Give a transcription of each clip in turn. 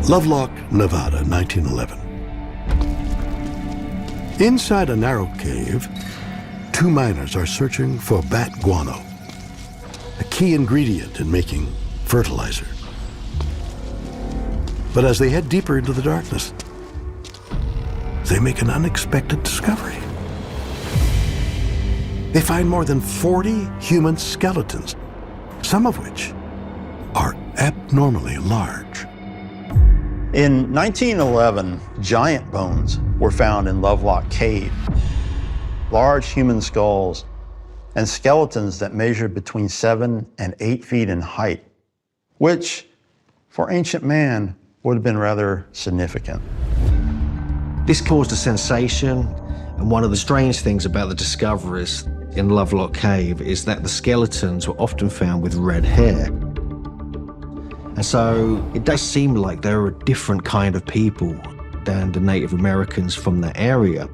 Lovelock, Nevada, 1911. Inside a narrow cave, two miners are searching for bat guano, a key ingredient in making fertilizer. But as they head deeper into the darkness, they make an unexpected discovery. They find more than 40 human skeletons, some of which are abnormally large. In 1911, giant bones were found in Lovelock Cave. Large human skulls and skeletons that measured between 7 and 8 feet in height, which for ancient man would have been rather significant. This caused a sensation, and one of the strange things about the discoveries in Lovelock Cave is that the skeletons were often found with red hair. And so it does seem like they were a different kind of people than the Native Americans from that area.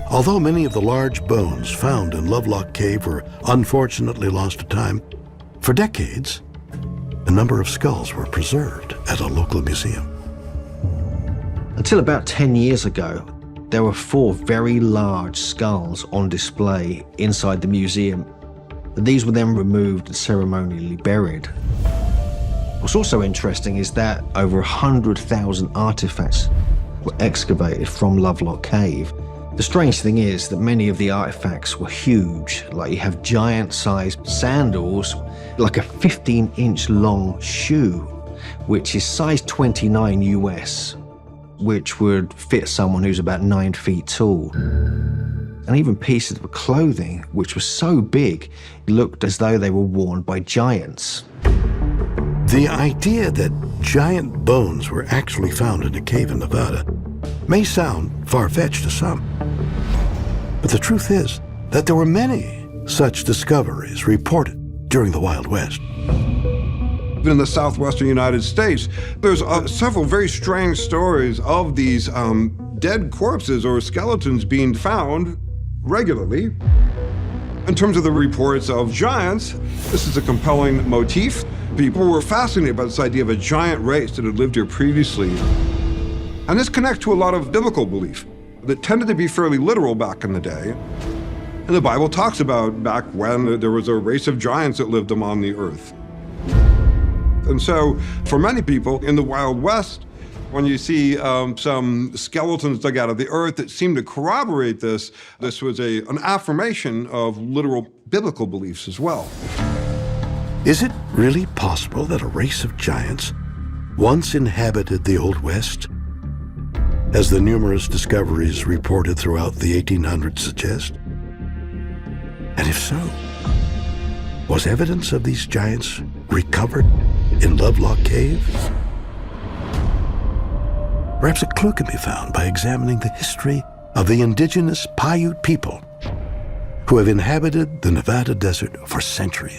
Although many of the large bones found in Lovelock Cave were unfortunately lost to time, for decades, a number of skulls were preserved at a local museum. Until about 10 years ago, there were 4 very large skulls on display inside the museum. These were then removed and ceremonially buried. What's also interesting is that over 100,000 artifacts were excavated from Lovelock Cave. The strange thing is that many of the artifacts were huge. Like, you have giant-sized sandals, like a 15-inch long shoe, which is size 29 US, which would fit someone who's about 9 feet tall. And even pieces of clothing, which were so big, it looked as though they were worn by giants. The idea that giant bones were actually found in a cave in Nevada may sound far-fetched to some. But the truth is that there were many such discoveries reported during the Wild West. In the southwestern United States, there's several very strange stories of these dead corpses or skeletons being found regularly. In terms of the reports of giants, this is a compelling motif. People were fascinated by this idea of a giant race that had lived here previously. And this connects to a lot of biblical belief that tended to be fairly literal back in the day. And the Bible talks about back when there was a race of giants that lived among the earth. And so for many people in the Wild West, when you see some skeletons dug out of the earth that seem to corroborate this, this was an affirmation of literal biblical beliefs as well. Is it really possible that a race of giants once inhabited the Old West, as the numerous discoveries reported throughout the 1800s suggest? And if so, was evidence of these giants recovered in Lovelock Cave? Perhaps a clue can be found by examining the history of the indigenous Paiute people who have inhabited the Nevada desert for centuries.